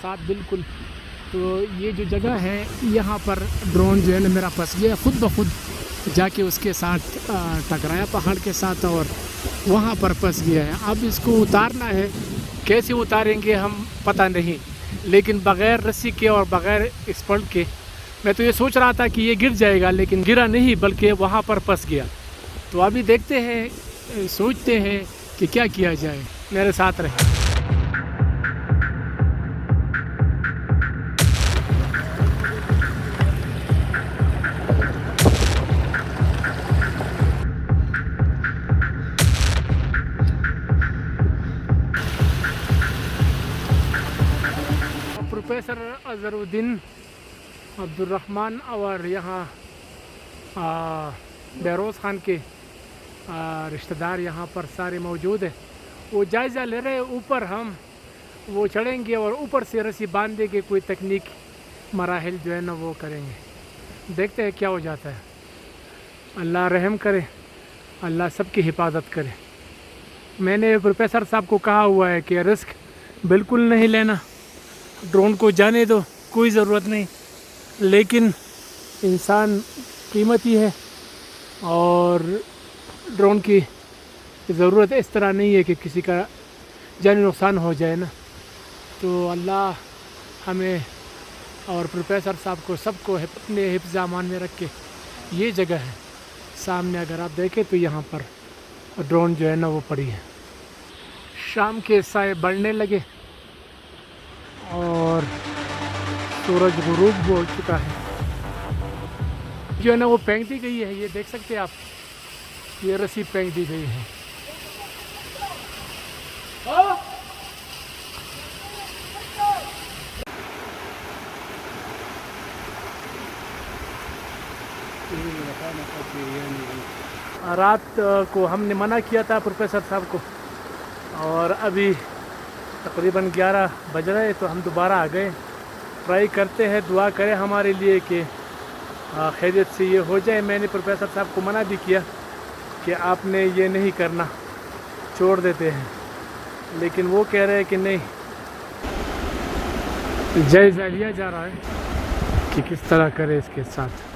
ساتھ بالکل. تو یہ جو جگہ ہے یہاں پر ڈرون جو ہے نا میرا پھنس گیا خود بخود جا کے اس کے ساتھ ٹکرایا پہاڑ کے ساتھ اور وہاں پر پھنس گیا ہے. اب اس کو اتارنا ہے, کیسے اتاریں گے ہم پتہ نہیں, لیکن بغیر رسی کے اور بغیر ایکسپرٹ کے میں تو یہ سوچ رہا تھا کہ یہ گر جائے گا, لیکن گرا نہیں بلکہ وہاں پر پھنس گیا. تو ابھی دیکھتے ہیں, سوچتے ہیں کہ کیا کیا جائے. میرے ساتھ رہیں. پروفیسر اظہر الدین عبدالرحمن اور یہاں بہروز خان کے رشتہ دار یہاں پر سارے موجود ہیں. وہ جائزہ لے رہے ہیں. اوپر ہم وہ چڑھیں گے اور اوپر سے رسی باندھیں گے, کوئی تکنیک مراحل جو ہے نا وہ کریں گے. دیکھتے ہیں کیا ہو جاتا ہے. اللہ رحم کرے, اللہ سب کی حفاظت کرے. میں نے پروفیسر صاحب کو کہا ہوا ہے کہ رسک بالکل نہیں لینا, ڈرون کو جانے دو, کوئی ضرورت نہیں, لیکن انسان قیمتی ہے اور ڈرون کی ضرورت اس طرح نہیں ہے کہ کسی کا جانی نقصان ہو جائے نا. تو اللہ ہمیں اور پروفیسر صاحب کو سب کو اپنے حفظ امان میں رکھ کے. یہ جگہ ہے سامنے, اگر آپ دیکھیں تو یہاں پر ڈرون جو ہے نا وہ پڑی ہے. شام کے سائے بڑھنے لگے اور سورج غروب ہو چکا ہے. جو ہے نا وہ پھینک دی گئی ہے, یہ دیکھ سکتے ہیں آپ, یہ رسی پھینک دی گئی ہے. رات کو ہم نے منع کیا تھا پروفیسر صاحب کو, اور ابھی تقریباً 11 بج رہے, تو ہم دوبارہ آ گئے. ٹرائی کرتے ہیں, دعا کریں ہمارے لیے کہ خیریت سے یہ ہو جائے. میں نے پروفیسر صاحب کو منع بھی کیا کہ آپ نے یہ نہیں کرنا, چھوڑ دیتے ہیں, لیکن وہ کہہ رہے ہیں کہ نہیں, جائزہ لیا جا رہا ہے کہ کس طرح کرے اس کے ساتھ.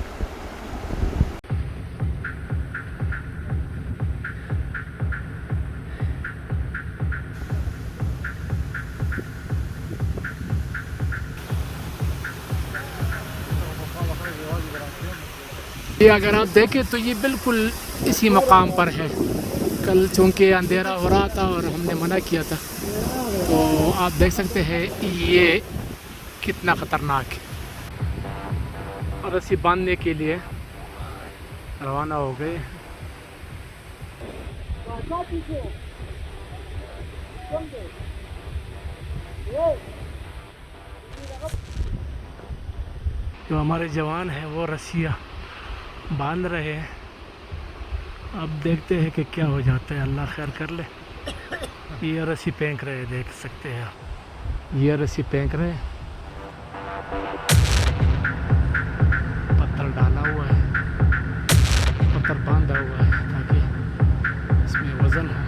یہ اگر آپ دیکھیں تو یہ بالکل اسی مقام پر ہے. کل چونکہ اندھیرا ہو رہا تھا اور ہم نے منع کیا تھا, تو آپ دیکھ سکتے ہیں یہ کتنا خطرناک ہے. رسی باندھنے کے لیے روانہ ہو گئے. جو ہمارے جوان ہیں وہ رسیاں باندھ رہے ہیں. اب دیکھتے ہیں کہ کیا ہو جاتا ہے, اللہ خیر کر لے. یہ رسی پھینک رہے ہیں, دیکھ سکتے ہیں آپ, یہ رسی پھینک رہے ہیں. پتھر ڈالا ہوا ہے, پتھر باندھا ہوا ہے تاکہ اس میں وزن ہو.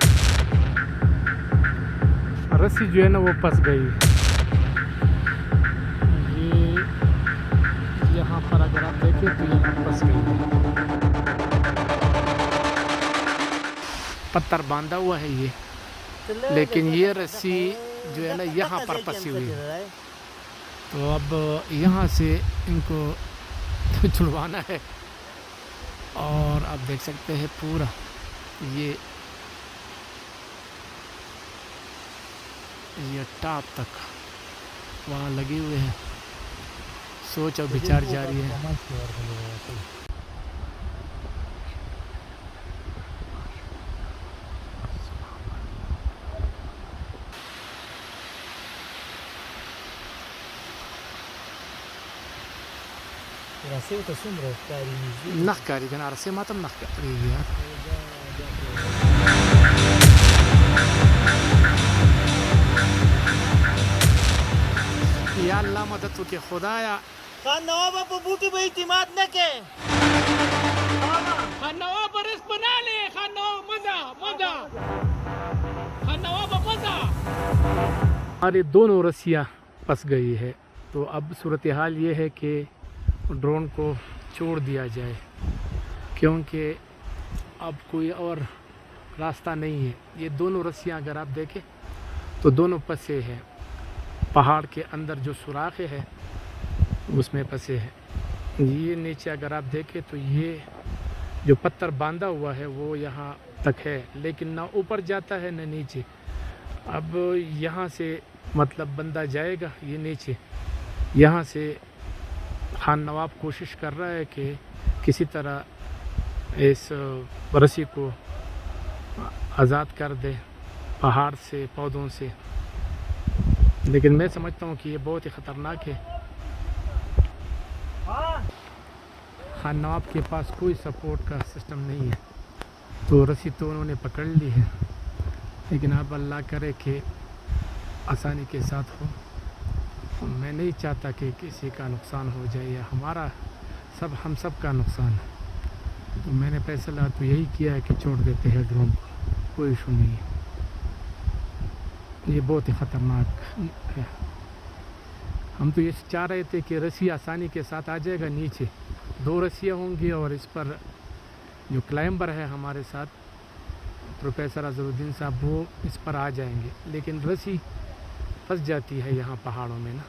رسی جو ہے نا وہ پھنس گئی. یہ یہاں پر اگر آپ دیکھیں تو یہاں پھنس گئی, پتھر باندھا ہوا ہے یہ, لیکن یہ رسی جو ہے نا یہاں پر پھنسی ہوئی ہے. تو اب یہاں سے ان کو چھڑوانا ہے. اور آپ دیکھ سکتے ہیں پورا یہ ٹاپ تک وہاں لگے ہوئے ہیں. سوچ اور بچار جاری ہے. راسي وتسمره كاري نزيد نخكاري كان راسي ما تم نخكاري یا اللہ مدد کے خدایا. خان نواب ابو بوٹی پہ اعتماد نہ کے, خان نواب برس بنا لے, خان نواب مزہ, خان نواب مزہ. ہماری دونوں رسیاں پھنس گئی ہے. تو اب صورتحال یہ ہے کہ ڈرون کو چھوڑ دیا جائے کیونکہ اب کوئی اور راستہ نہیں ہے. یہ دونوں رسیاں اگر آپ دیکھیں تو دونوں پھنسے ہیں. پہاڑ کے اندر جو سوراخ ہے اس میں پھنسے ہیں. یہ نیچے اگر آپ دیکھیں تو یہ جو پتھر باندھا ہوا ہے وہ یہاں تک ہے لیکن نہ اوپر جاتا ہے نہ نیچے. اب یہاں سے مطلب بندہ جائے گا یہ نیچے. یہاں سے خان نواب کوشش کر رہا ہے کہ کسی طرح اس رسی کو آزاد کر دے پہاڑ سے پودوں سے، لیکن میں سمجھتا ہوں کہ یہ بہت ہی خطرناک ہے. خان نواب کے پاس کوئی سپورٹ کا سسٹم نہیں ہے تو رسی تو انہوں نے پکڑ لی ہے، لیکن اب اللہ کرے کہ آسانی کے ساتھ ہو. میں نہیں چاہتا کہ کسی کا نقصان ہو جائے یا ہم سب کا نقصان ہے. تو میں نے فیصلہ تو یہی کیا ہے کہ چھوڑ دیتے ہیں ڈرون کو، کوئی ایشو نہیں ہے. یہ بہت ہی خطرناک ہے. ہم تو یہ چاہ رہے تھے کہ رسی آسانی کے ساتھ آ جائے گا نیچے. 2 رسیاں ہوں گی اور اس پر جو کلائمبر ہے ہمارے ساتھ پروفیسر اظہرالدین صاحب وہ اس پر آ جائیں گے، لیکن رسی پھنس جاتی ہے یہاں پہاڑوں میں نا.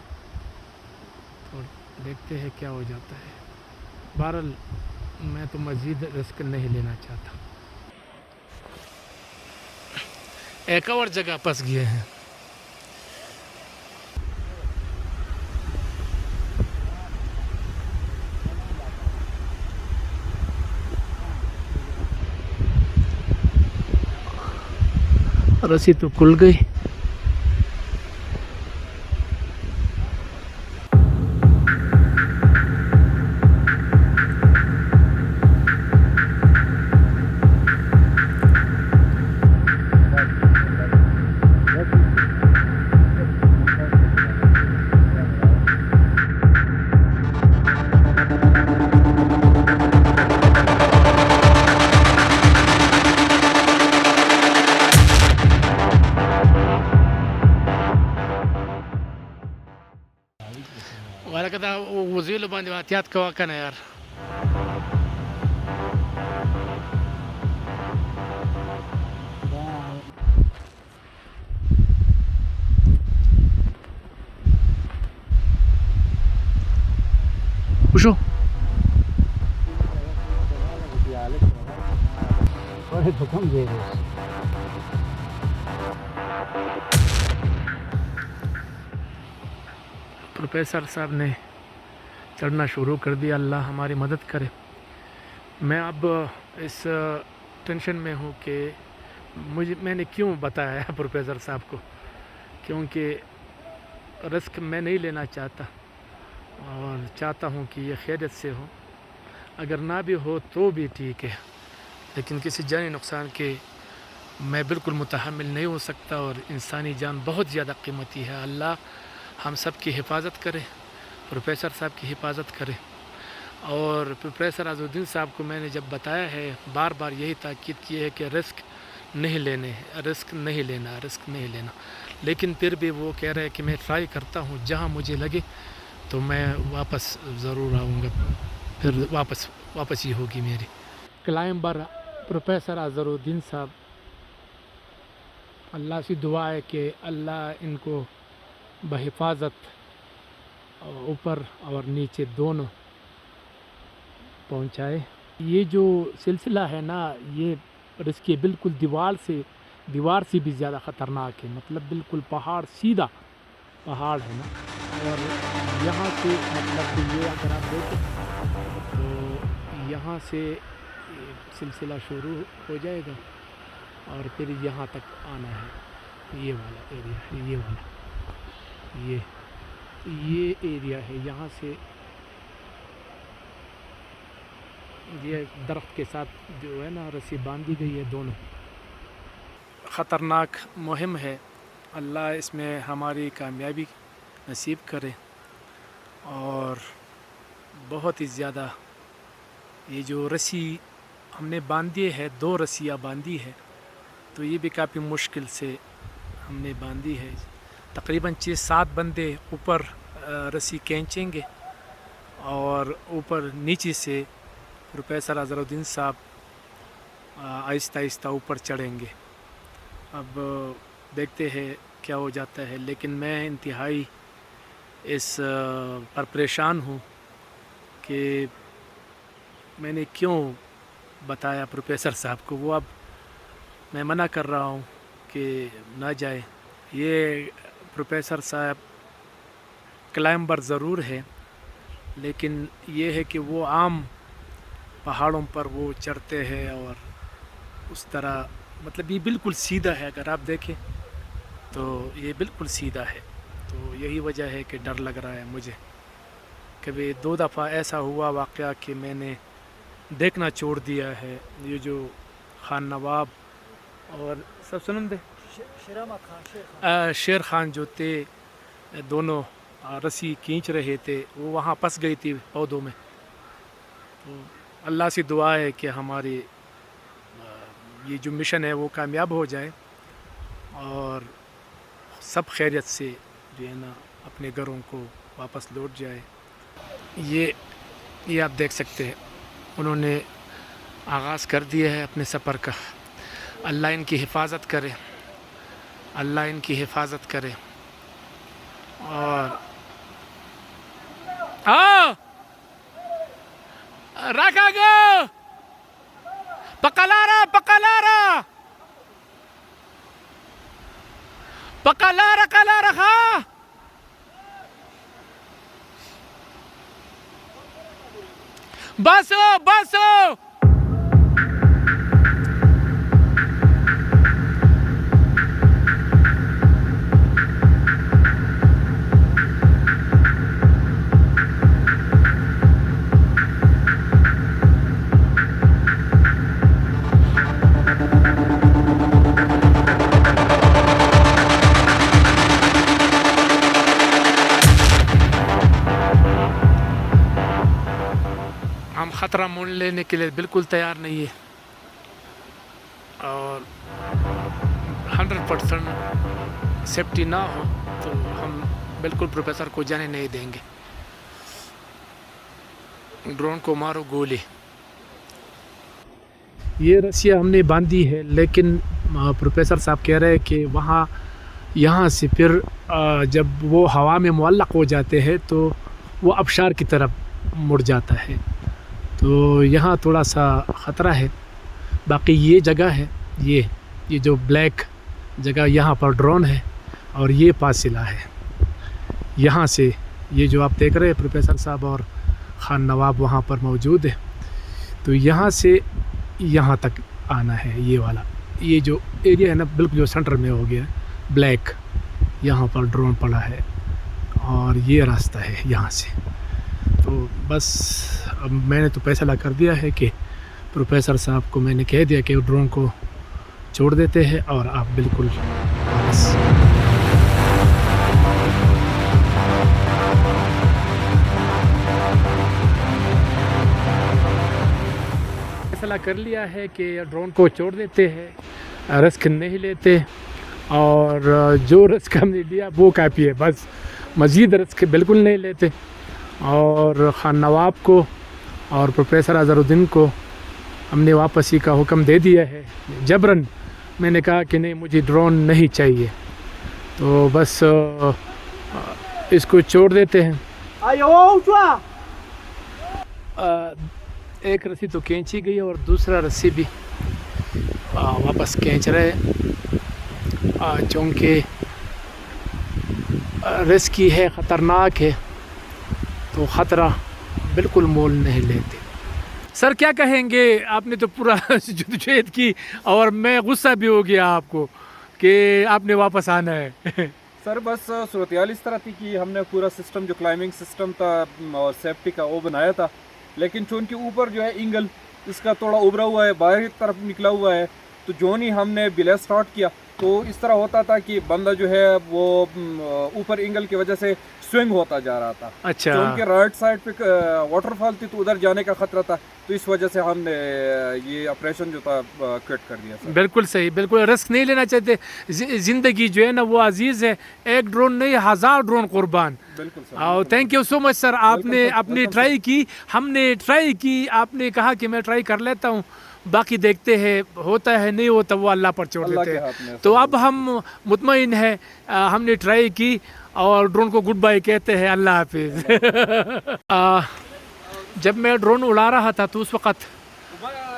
تو دیکھتے ہیں کیا ہو جاتا ہے. بہرحال میں تو مزید رسک نہیں لینا چاہتا. ایک اور جگہ پھنس گئے ہیں. رسی تو کھل گئی. ولکه وزیلو باندې احتیاط کوه کنه یار. وشو پروفیسر صاحب نے چڑھنا شروع کر دیا. اللہ ہماری مدد کرے. میں اب اس ٹینشن میں ہوں کہ میں نے کیوں بتایا ہے پروفیسر صاحب کو، کیونکہ رسک میں نہیں لینا چاہتا اور چاہتا ہوں کہ یہ خیریت سے ہو. اگر نہ بھی ہو تو بھی ٹھیک ہے، لیکن کسی جانی نقصان کے میں بالکل متحمل نہیں ہو سکتا اور انسانی جان بہت زیادہ قیمتی ہے. اللہ ہم سب کی حفاظت کرے، پروفیسر صاحب کی حفاظت کرے. اور پروفیسر اظہرالدین صاحب کو میں نے جب بتایا ہے بار بار یہی تاکید کی ہے کہ رسک نہیں لینا، لیکن پھر بھی وہ کہہ رہے ہیں کہ میں ٹرائی کرتا ہوں، جہاں مجھے لگے تو میں واپس ضرور آؤں گا. پھر واپس ہی ہوگی میری. کلائمبر پروفیسر اظہرالدین صاحب، اللہ سے دعا ہے کہ اللہ ان کو بحفاظت اوپر اور نیچے دونوں پہنچائے. یہ جو سلسلہ ہے نا یہ اس کے بالکل دیوار سے بھی زیادہ خطرناک ہے. مطلب بالکل پہاڑ، سیدھا پہاڑ ہے نا. اور یہاں سے مطلب یہ اگر آپ دیکھیں تو یہاں سے سلسلہ شروع ہو جائے گا اور پھر یہاں تک آنا ہے. یہ والا ایریا ہے، یہ ایریا ہے. یہاں سے یہ درخت کے ساتھ جو ہے نا رسی باندھی گئی ہے دونوں. خطرناک مہم ہے. اللہ اس میں ہماری کامیابی نصیب کرے. اور بہت ہی زیادہ یہ جو رسی ہم نے باندھی ہے، 2 رسیاں باندھی ہے، تو یہ بھی کافی مشکل سے ہم نے باندھی ہے تقریباً 6-7 بندے اوپر رسی کھینچیں گے اور اوپر نیچے سے پروفیسر اظہر الدین صاحب آہستہ آہستہ اوپر چڑھیں گے. اب دیکھتے ہیں کیا ہو جاتا ہے، لیکن میں انتہائی اس پر پریشان ہوں کہ میں نے کیوں بتایا پروفیسر صاحب کو. وہ اب میں منع کر رہا ہوں کہ نہ جائے. یہ پروفیسر صاحب کلائمبر ضرور ہے، لیکن یہ ہے کہ وہ عام پہاڑوں پر وہ چڑھتے ہیں اور اس طرح، مطلب یہ بالکل سیدھا ہے. اگر آپ دیکھیں تو یہ بالکل سیدھا ہے. تو یہی وجہ ہے کہ ڈر لگ رہا ہے مجھے. کبھی 2 دفعہ ایسا ہوا واقعہ کہ میں نے دیکھنا چھوڑ دیا ہے. یہ جو خان نواب اور سب سنن دے شیر خان جو تھے، دونوں رسی کھینچ رہے تھے، وہ وہاں پھنس گئی تھی پودوں میں. تو اللہ سے دعا ہے کہ ہماری یہ جو مشن ہے وہ کامیاب ہو جائے اور سب خیریت سے جو ہے نا اپنے گھروں کو واپس لوٹ جائے. یہ آپ دیکھ سکتے ہیں انہوں نے آغاز کر دیا ہے اپنے سفر کا. اللہ ان کی حفاظت کرے، اللہ ان کی حفاظت کرے. اور رکھا گو پکلارا پکلارا پکلارا کلا رکھا. بسو بسو ہم خطرہ مول لینے کے لیے بالکل تیار نہیں ہے اور 100% سیفٹی نہ ہو تو ہم بالکل پروفیسر کو جانے نہیں دیں گے. ڈرون کو مارو گولی. یہ رسیاں ہم نے باندھی ہے، لیکن پروفیسر صاحب کہہ رہے ہیں کہ یہاں سے پھر جب وہ ہوا میں معلق ہو جاتے ہیں تو وہ آبشار کی طرف مڑ جاتا ہے. تو یہاں تھوڑا سا خطرہ ہے. باقی یہ جگہ ہے، یہ جو بلیک جگہ، یہاں پر ڈرون ہے اور یہ فاصلہ ہے. یہاں سے یہ جو آپ دیکھ رہے ہیں پروفیسر صاحب اور خان نواب وہاں پر موجود ہے. تو یہاں سے یہاں تک آنا ہے. یہ والا یہ جو ایریا ہے نا بالکل جو سینٹر میں ہو گیا بلیک، یہاں پر ڈرون پڑا ہے اور یہ راستہ ہے یہاں سے. تو بس اب میں نے تو فیصلہ کر دیا ہے کہ پروفیسر صاحب کو میں نے کہہ دیا کہ ڈرون کو چھوڑ دیتے ہیں اور آپ بالکل واپس. فیصلہ کر لیا ہے کہ ڈرون کو چھوڑ دیتے ہیں، رسک نہیں لیتے اور جو رسک ہم نے لیا وہ کافی ہے. بس مزید رسک بالکل نہیں لیتے. اور خان نواب کو اور پروفیسر اظہر الدین کو ہم نے واپسی کا حکم دے دیا ہے جبراً. میں نے کہا کہ نہیں، مجھے ڈرون نہیں چاہیے، تو بس اس کو چھوڑ دیتے ہیں. ایک رسی تو کھینچی گئی اور دوسرا رسی بھی واپس کھینچ رہے چونکہ رسکی ہے، خطرناک ہے، تو خطرہ بالکل مول نہیں لیتے. سر کیا کہیں گے؟ آپ نے تو پورا جدوجہد کی اور میں غصہ بھی ہو گیا آپ کو کہ آپ نے واپس آنا ہے. سر بس صورتحال اس طرح تھی کہ ہم نے پورا سسٹم جو کلائمبنگ سسٹم تھا اور سیفٹی کا وہ بنایا تھا، لیکن چونکہ اوپر جو ہے اینگل اس کا تھوڑا ابھرا ہوا ہے، باہر کی طرف نکلا ہوا ہے، تو جو نہیں ہم نے بلا سٹارٹ کیا تو اس طرح ہوتا تھا کہ بندہ جو ہے وہ اوپر اینگل کی وجہ سے سوئنگ ہوتا جا رہا تھا. اچھا جو ان کے رائٹ سائڈ پہ واٹر فال تھی تو ادھر جانے کا خطرہ تھا, تو اس وجہ سے ہم نے یہ آپریشن جو تھا کوئٹ کر دیا. بالکل صحیح, بالکل رسک نہیں لینا چاہتے. زندگی جو ہے نا وہ عزیز ہے, ایک ڈرون نہیں 1000 ڈرون قربان. بالکل سر. اور تھینک یو سو مچ سر, آپ نے اپنی ٹرائی کی, ہم نے ٹرائی کی, آپ نے کہا کہ میں ٹرائی کر لیتا ہوں, باقی دیکھتے ہیں ہوتا ہے نہیں ہوتا وہ اللہ پر چھوڑ دیتے ہیں. تو اب ہم مطمئن ہیں, ہم نے ٹرائی کی اور ڈرون کو گڈ بائی کہتے ہیں. اللہ حافظ. جب میں ڈرون اڑا رہا تھا تو اس وقت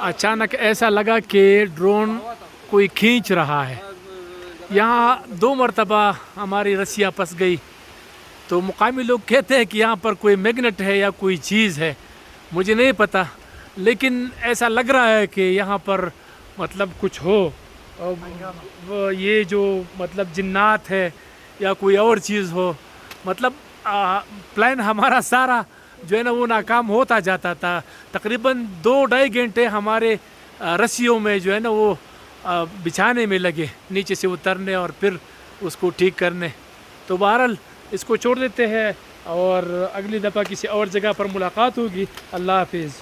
اچانک ایسا لگا کہ ڈرون کوئی کھینچ رہا ہے. یہاں 2 مرتبہ ہماری رسیاں پھنس گئی, تو مقامی لوگ کہتے ہیں کہ یہاں پر کوئی میگنیٹ ہے یا کوئی چیز ہے, مجھے نہیں پتہ, لیکن ایسا لگ رہا ہے کہ یہاں پر مطلب کچھ ہو, یہ جو مطلب جنات ہے یا کوئی اور چیز ہو. مطلب پلان ہمارا سارا جو ہے نا وہ ناکام ہوتا جاتا تھا. تقریباً 2-2.5 گھنٹے ہمارے رسیوں میں جو ہے نا وہ بچھانے میں لگے, نیچے سے اترنے اور پھر اس کو ٹھیک کرنے. تو بہرحال اس کو چھوڑ دیتے ہیں اور اگلی دفعہ کسی اور جگہ پر ملاقات ہوگی. اللہ حافظ.